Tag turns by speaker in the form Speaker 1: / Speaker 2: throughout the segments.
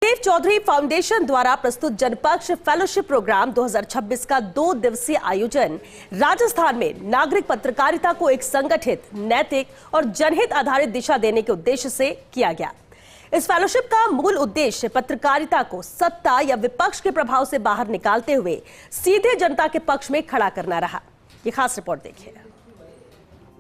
Speaker 1: Sahdev Chaudhary foundation द्वारा प्रस्तुत जनपक्ष fellowship programme 2026 का 2 दिवसीय आयोजन राजस्थान में नागरिक पत्रकारिता को एक संगठित, नैतिक और जनहित आधारित दिशा देने के उद्देश्य से किया गया। इस फेलोशिप का मूल उद्देश्य पत्रकारिता को सत्ता या विपक्ष के प्रभाव से बाहर निकालते हुए सीधे जनता के पक्ष में खड़ा करना रहा। ये खास रिपोर्ट देखिए।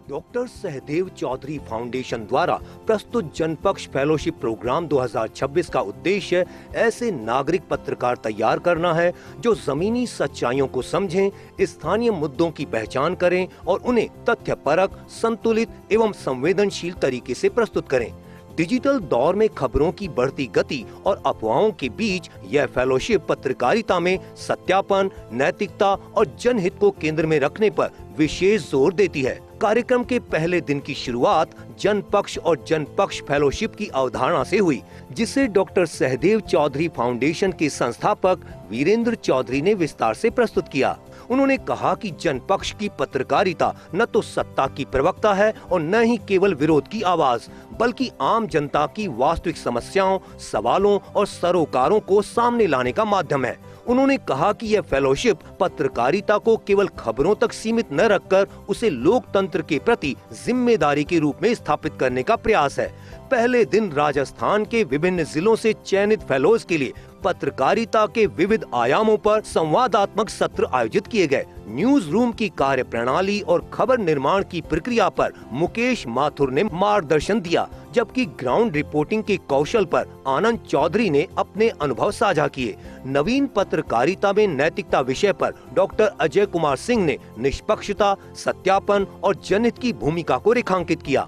Speaker 2: डॉक्टर सहदेव चौधरी फाउंडेशन द्वारा प्रस्तुत जनपक्ष फेलोशिप प्रोग्राम 2026 का उद्देश्य ऐसे नागरिक पत्रकार तैयार करना है जो जमीनी सच्चाइयों को समझें, स्थानीय मुद्दों की पहचान करें और उन्हें तथ्यपरक, संतुलित एवं संवेदनशील तरीके से प्रस्तुत करें। डिजिटल दौर में खबरों की बढ़ती गति और अफवाहों के बीच यह फेलोशिप पत्रकारिता में सत्यापन, नैतिकता और जनहित को केंद्र में रखने पर विशेष जोर देती है। कार्यक्रम के पहले दिन की शुरुआत जनपक्ष और जनपक्ष फेलोशिप की अवधारणा से हुई, जिसे डॉक्टर सहदेव चौधरी फाउंडेशन के संस्थापक वीरेंद्र चौधरी ने विस्तार से प्रस्तुत किया। उन्होंने कहा कि जनपक्ष की पत्रकारिता न तो सत्ता की प्रवक्ता है और न ही केवल विरोध की आवाज, बल्कि आम जनता की वास्तविक समस्याओं, सवालों और सरोकारों को सामने लाने का माध्यम है। उन्होंने कहा कि यह फेलोशिप पत्रकारिता को केवल खबरों तक सीमित न रखकर उसे लोकतंत्र के प्रति जिम्मेदारी के रूप में स्थापित करने का प्रयास है। पहले दिन राजस्थान के विभिन्न जिलों से चयनित फेलोज के लिए पत्रकारिता के विविध आयामों पर संवादात्मक सत्र आयोजित किए गए। न्यूज रूम की कार्य प्रणाली और खबर निर्माण की प्रक्रिया पर मुकेश माथुर ने मार्गदर्शन दिया, जबकि ग्राउंड रिपोर्टिंग के कौशल पर आनंद चौधरी ने अपने अनुभव साझा किए। नवीन पत्रकारिता में नैतिकता विषय पर डॉक्टर अजय कुमार सिंह ने निष्पक्षता, सत्यापन और जनहित की भूमिका को रेखांकित किया।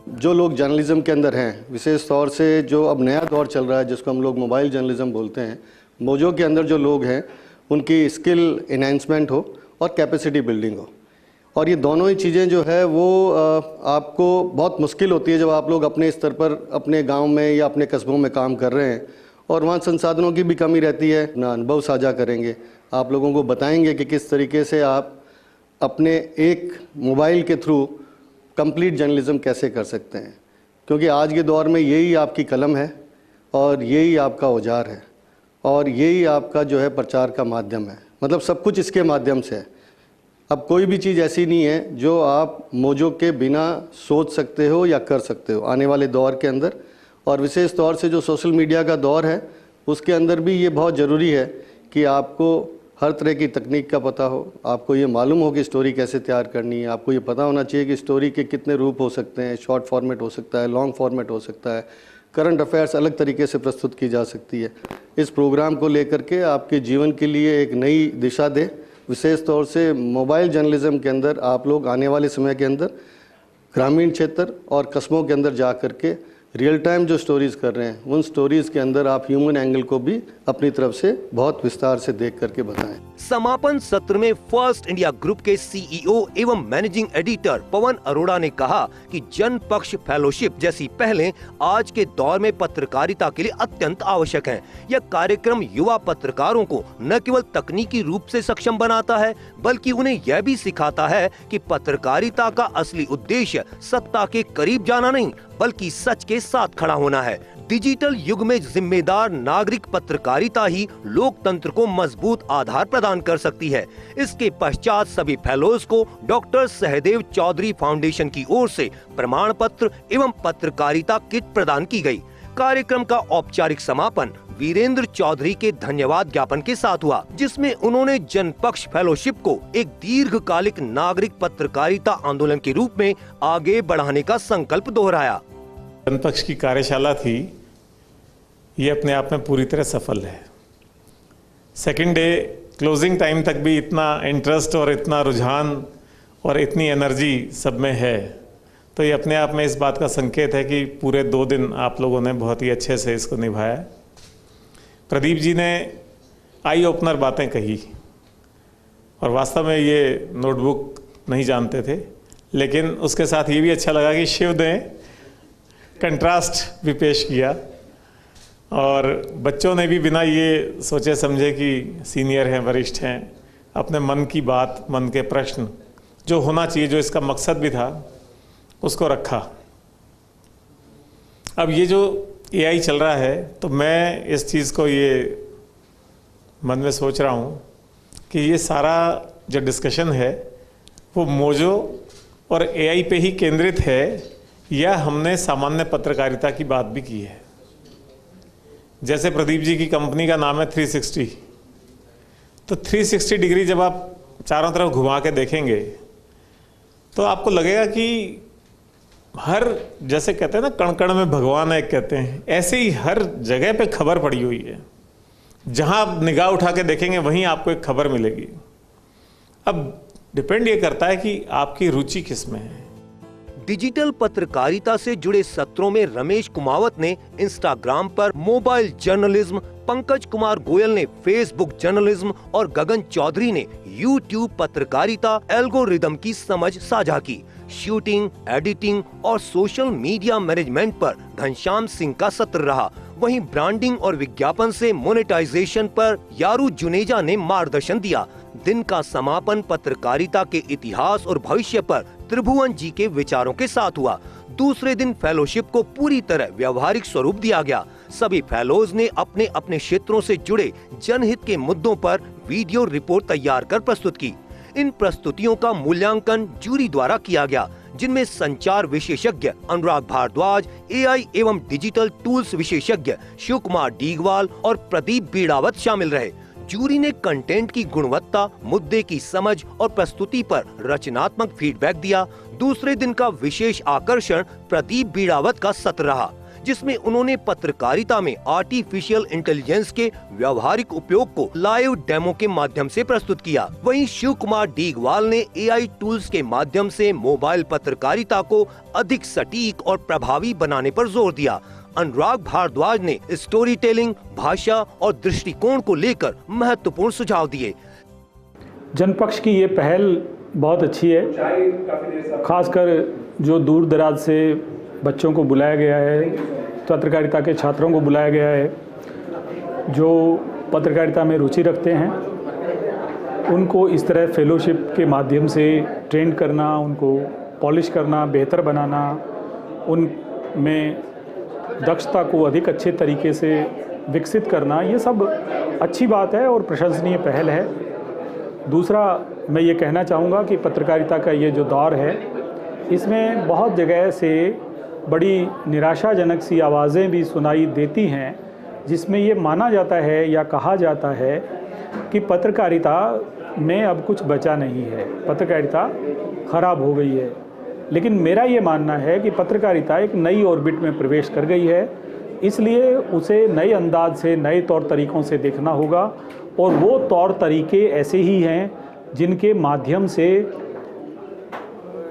Speaker 3: जो लोग जर्नलिज्म के अंदर हैं, विशेष तौर से जो अब नया दौर चल रहा है जिसको हम लोग मोबाइल जर्नलिज्म बोलते हैं, मोजो के अंदर जो लोग हैं उनकी स्किल इन्हेंसमेंट हो और कैपेसिटी बिल्डिंग हो। और ये दोनों ही चीज़ें जो है वो आपको बहुत मुश्किल होती है जब आप लोग अपने स्तर पर अपने गांव में या अपने कस्बों में काम कर रहे हैं और वहाँ संसाधनों की भी कमी रहती है। अपना अनुभव साझा करेंगे, आप लोगों को बताएंगे कि किस तरीके से आप अपने एक मोबाइल के थ्रू कंप्लीट जर्नलिज्म कैसे कर सकते हैं, क्योंकि आज के दौर में यही आपकी कलम है और यही आपका औजार है और यही आपका जो है प्रचार का माध्यम है। मतलब सब कुछ इसके माध्यम से है। अब कोई भी चीज़ ऐसी नहीं है जो आप मोजो के बिना सोच सकते हो या कर सकते हो आने वाले दौर के अंदर। और विशेष तौर से जो सोशल मीडिया का दौर है उसके अंदर भी ये बहुत ज़रूरी है कि आपको हर तरह की तकनीक का पता हो, आपको ये मालूम हो कि स्टोरी कैसे तैयार करनी है, आपको ये पता होना चाहिए कि स्टोरी के कितने रूप हो सकते हैं, शॉर्ट फॉर्मेट हो सकता है, लॉन्ग फॉर्मेट हो सकता है, करंट अफेयर्स अलग तरीके से प्रस्तुत की जा सकती है। इस प्रोग्राम को लेकर के आपके जीवन के लिए एक नई दिशा दे। विशेष तौर से मोबाइल जर्नलिज्म के अंदर आप लोग आने वाले समय के अंदर ग्रामीण क्षेत्र और कस्बों के अंदर जा कर के रियल टाइम जो स्टोरीज़ कर रहे हैं उन स्टोरीज़ के अंदर आप ह्यूमन एंगल को भी अपनी तरफ से बहुत विस्तार से देख करके बताएं।
Speaker 2: समापन सत्र में फर्स्ट इंडिया ग्रुप के सीईओ एवं मैनेजिंग एडिटर पवन अरोड़ा ने कहा कि जनपक्ष फेलोशिप जैसी पहलें आज के दौर में पत्रकारिता के लिए अत्यंत आवश्यक हैं। यह कार्यक्रम युवा पत्रकारों को न केवल तकनीकी रूप से सक्षम बनाता है, बल्कि उन्हें यह भी सिखाता है कि पत्रकारिता का असली उद्देश्य सत्ता के करीब जाना नहीं, बल्कि सच के साथ खड़ा होना है। डिजिटल युग में जिम्मेदार नागरिक पत्रकारिता ही लोकतंत्र को मजबूत आधार प्रदान कर सकती है। इसके पश्चात सभी फेलोज को डॉक्टर सहदेव चौधरी फाउंडेशन की ओर से प्रमाण पत्र एवं पत्रकारिता किट प्रदान की गई। कार्यक्रम का औपचारिक समापन वीरेंद्र चौधरी के धन्यवाद ज्ञापन के साथ हुआ, जिसमें उन्होंने जनपक्ष फेलोशिप को एक दीर्घकालिक नागरिक पत्रकारिता आंदोलन के रूप में आगे बढ़ाने का संकल्प दोहराया।
Speaker 4: जनपक्ष की कार्यशाला थी, ये अपने आप में पूरी तरह सफल है। सेकेंड डे क्लोजिंग टाइम तक भी इतना इंटरेस्ट और इतना रुझान और इतनी एनर्जी सब में है, तो ये अपने आप में इस बात का संकेत है कि पूरे 2 दिन आप लोगों ने बहुत ही अच्छे से इसको निभाया। प्रदीप जी ने आई ओपनर बातें कही और वास्तव में ये नोटबुक नहीं जानते थे, लेकिन उसके साथ ये भी अच्छा लगा कि शिव ने कंट्रास्ट भी पेश किया और बच्चों ने भी बिना ये सोचे समझे कि सीनियर हैं, वरिष्ठ हैं, अपने मन की बात, मन के प्रश्न जो होना चाहिए, जो इसका मकसद भी था, उसको रखा। अब ये जो एआई चल रहा है तो मैं इस चीज़ को ये मन में सोच रहा हूँ कि ये सारा जो डिस्कशन है वो मोजो और एआई पे ही केंद्रित है या हमने सामान्य पत्रकारिता की बात भी की है। जैसे प्रदीप जी की कंपनी का नाम है 360, तो 360 डिग्री जब आप चारों तरफ घुमा के देखेंगे तो आपको लगेगा कि हर, जैसे कहते हैं ना कण कण में भगवान है कहते हैं, ऐसे ही हर जगह पे खबर पड़ी हुई है। जहां आप निगाह उठा के देखेंगे वहीं आपको एक खबर मिलेगी। अब डिपेंड ये करता है कि आपकी रुचि किस में है।
Speaker 2: डिजिटल पत्रकारिता से जुड़े सत्रों में रमेश कुमावत ने इंस्टाग्राम पर मोबाइल जर्नलिज्म, पंकज कुमार गोयल ने फेसबुक जर्नलिज्म और गगन चौधरी ने यूट्यूब पत्रकारिता एल्गोरिदम की समझ साझा की। शूटिंग, एडिटिंग और सोशल मीडिया मैनेजमेंट पर घनश्याम सिंह का सत्र रहा। वहीं ब्रांडिंग और विज्ञापन से मोनेटाइजेशन पर यारू जुनेजा ने मार्गदर्शन दिया। दिन का समापन पत्रकारिता के इतिहास और भविष्य पर त्रिभुवन जी के विचारों के साथ हुआ। दूसरे दिन फेलोशिप को पूरी तरह व्यवहारिक स्वरूप दिया गया। सभी फेलोज ने अपने अपने क्षेत्रों से जुड़े जनहित के मुद्दों पर वीडियो रिपोर्ट तैयार कर प्रस्तुत की। इन प्रस्तुतियों का मूल्यांकन जूरी द्वारा किया गया, जिनमें संचार विशेषज्ञ अनुराग भारद्वाज, एआई एवं डिजिटल टूल्स विशेषज्ञ शिव कुमार डीगवाल और प्रदीप बीड़ावत शामिल रहे। जूरी ने कंटेंट की गुणवत्ता, मुद्दे की समझ और प्रस्तुति पर रचनात्मक फीडबैक दिया। दूसरे दिन का विशेष आकर्षण प्रदीप बीड़ावत का सत्र रहा, जिसमें उन्होंने पत्रकारिता में आर्टिफिशियल इंटेलिजेंस के व्यावहारिक उपयोग को लाइव डेमो के माध्यम से प्रस्तुत किया। वहीं शिव कुमार डीगवाल ने एआई टूल्स के माध्यम से मोबाइल पत्रकारिता को अधिक सटीक और प्रभावी बनाने पर जोर दिया। अनुराग भारद्वाज ने स्टोरी टेलिंग, भाषा और दृष्टिकोण को लेकर महत्वपूर्ण सुझाव दिए।
Speaker 5: जनपक्ष की ये पहल बहुत अच्छी है, खासकर जो दूर दराज से बच्चों को बुलाया गया है, पत्रकारिता के छात्रों को बुलाया गया है, जो पत्रकारिता में रुचि रखते हैं, उनको इस तरह फेलोशिप के माध्यम से ट्रेन करना, उनको पॉलिश करना, बेहतर बनाना, उनमें दक्षता को अधिक अच्छे तरीके से विकसित करना, ये सब अच्छी बात है और प्रशंसनीय पहल है। दूसरा, मैं ये कहना चाहूँगा कि पत्रकारिता का ये जो दौर है, इसमें बहुत जगह से बड़ी निराशाजनक सी आवाज़ें भी सुनाई देती हैं, जिसमें ये माना जाता है या कहा जाता है कि पत्रकारिता में अब कुछ बचा नहीं है, पत्रकारिता ख़राब हो गई है। लेकिन मेरा ये मानना है कि पत्रकारिता एक नई ऑर्बिट में प्रवेश कर गई है, इसलिए उसे नए अंदाज से, नए तौर तरीक़ों से देखना होगा। और वो तौर तरीके ऐसे ही हैं जिनके माध्यम से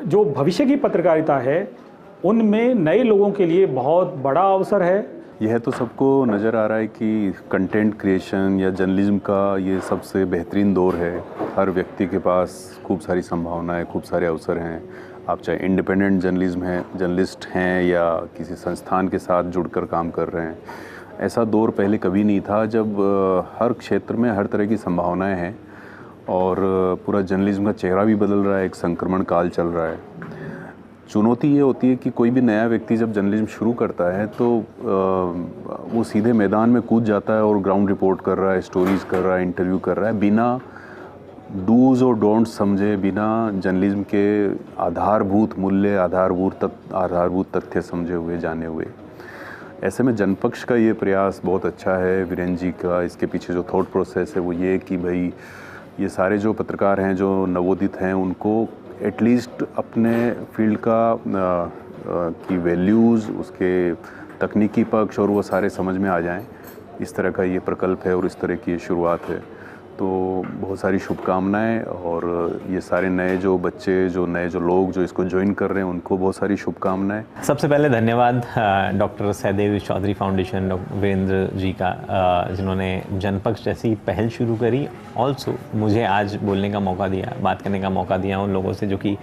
Speaker 5: जो भविष्य की पत्रकारिता है, उनमें नए लोगों के लिए बहुत बड़ा अवसर है।
Speaker 6: यह तो सबको नज़र आ रहा है कि कंटेंट क्रिएशन या जर्नलिज्म का ये सबसे बेहतरीन दौर है। हर व्यक्ति के पास खूब सारी संभावनाएं, खूब सारे अवसर हैं। आप चाहे इंडिपेंडेंट जर्नलिस्ट हैं या किसी संस्थान के साथ जुड़कर काम कर रहे हैं, ऐसा दौर पहले कभी नहीं था जब हर क्षेत्र में हर तरह की संभावनाएं हैं और पूरा जर्नलिज्म का चेहरा भी बदल रहा है, एक संक्रमण काल चल रहा है। चुनौती ये होती है कि कोई भी नया व्यक्ति जब जर्नलिज्म शुरू करता है तो वो सीधे मैदान में कूद जाता है और ग्राउंड रिपोर्ट कर रहा है, स्टोरीज़ कर रहा है, इंटरव्यू कर रहा है, बिना डूज और डोंट्स समझे, बिना जर्नलिज्म के आधारभूत मूल्य, आधारभूत तथ्य समझे हुए, जाने हुए। ऐसे में जनपक्ष का ये प्रयास बहुत अच्छा है, वीरेंद्र जी का। इसके पीछे जो थॉट प्रोसेस है वो ये कि भाई ये सारे जो पत्रकार हैं, जो नवोदित हैं, उनको एटलीस्ट अपने फील्ड का की वैल्यूज़, उसके तकनीकी पक्ष और वो सारे समझ में आ जाएं। इस तरह का ये प्रकल्प है और इस तरह की ये शुरुआत है। तो बहुत सारी शुभकामनाएं और ये सारे नए जो बच्चे, जो नए जो लोग जो इसको ज्वाइन कर रहे हैं, उनको बहुत सारी शुभकामनाएं।
Speaker 7: सबसे पहले धन्यवाद doctor Sahdev Chaudhary foundation, doctor Virendra ji का, जिन्होंने जनपक्ष जैसी पहल शुरू करी। ऑल्सो मुझे आज बोलने का मौका दिया, बात करने का मौका दिया उन लोगों से जो कि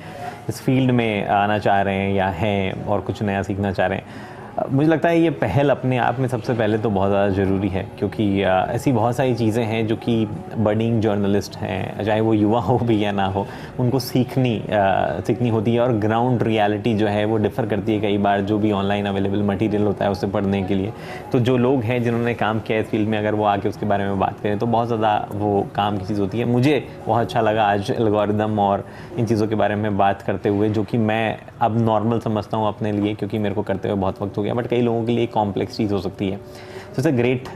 Speaker 7: इस फील्ड में आना चाह रहे हैं या हैं और कुछ नया सीखना चाह रहे हैं। मुझे लगता है ये पहल अपने आप में सबसे पहले तो बहुत ज़्यादा ज़रूरी है, क्योंकि ऐसी बहुत सारी चीज़ें हैं जो कि बडिंग जर्नलिस्ट हैं, चाहे वो युवा हो भी या ना हो, उनको सीखनी होती है। और ग्राउंड रियलिटी जो है वो डिफ़र करती है कई बार जो भी ऑनलाइन अवेलेबल मटेरियल होता है उसे पढ़ने के लिए। तो जो लोग हैं जिन्होंने काम किया इस फील्ड में, अगर वो आके उसके बारे में बात करें तो बहुत ज़्यादा वो काम की चीज़ होती है। मुझे बहुत अच्छा लगा आज एल्गोरिदम और इन चीज़ों के बारे में बात करते हुए, जो कि मैं अब नॉर्मल समझता हूँ अपने लिए, क्योंकि मेरे को करते हुए बहुत वक्त हो गया, बट कई लोगों के लिए कॉम्प्लेक्स चीज़ हो सकती है। So it's a great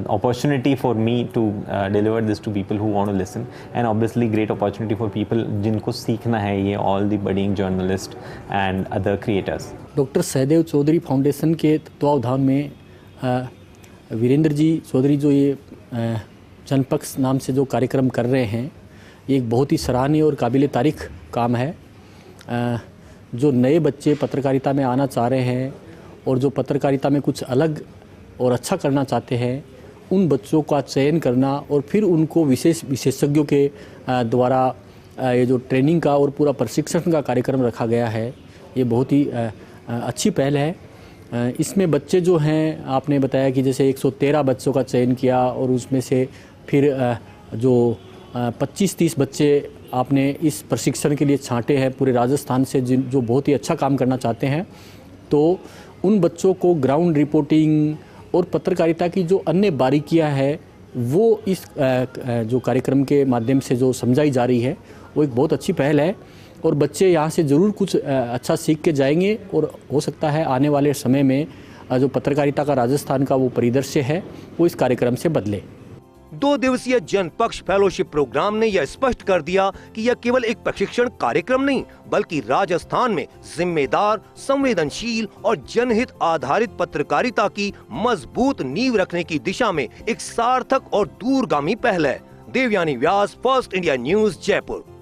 Speaker 7: opportunity for me to deliver this to people who want to listen, and obviously great opportunity for people जिनको सीखना है ये, all the budding journalists and other creators.
Speaker 8: Doctor Sahdev Chaudhary foundation के तत्वावधान में वीरेंद्र जी चौधरी जो ये जनपक्ष नाम से जो कार्यक्रम कर रहे हैं, ये एक बहुत ही सराहनीय और काबिल तारीफ काम है। जो नए बच्चे पत्रकारिता में आना चाह रहे हैं और जो पत्रकारिता में कुछ अलग और अच्छा करना चाहते हैं, उन बच्चों का चयन करना और फिर उनको विशेषज्ञों के द्वारा ये जो ट्रेनिंग का और पूरा प्रशिक्षण का कार्यक्रम रखा गया है, ये बहुत ही अच्छी पहल है। इसमें बच्चे जो हैं, आपने बताया कि जैसे 113 बच्चों का चयन किया और उसमें से फिर जो 25-30 बच्चे आपने इस प्रशिक्षण के लिए छांटे हैं पूरे राजस्थान से, जो बहुत ही अच्छा काम करना चाहते हैं। तो उन बच्चों को ग्राउंड रिपोर्टिंग और पत्रकारिता की जो अन्य बारीकियां है वो इस जो कार्यक्रम के माध्यम से जो समझाई जा रही है, वो एक बहुत अच्छी पहल है। और बच्चे यहाँ से ज़रूर कुछ अच्छा सीख के जाएंगे और हो सकता है आने वाले समय में जो पत्रकारिता का राजस्थान का वो परिदृश्य है वो इस कार्यक्रम से बदले।
Speaker 2: 2 दिवसीय जनपक्ष फेलोशिप प्रोग्राम ने यह स्पष्ट कर दिया कि यह केवल एक प्रशिक्षण कार्यक्रम नहीं, बल्कि राजस्थान में जिम्मेदार, संवेदनशील और जनहित आधारित पत्रकारिता की मजबूत नींव रखने की दिशा में एक सार्थक और दूरगामी पहल है। देवयानी व्यास, फर्स्ट इंडिया न्यूज़, जयपुर।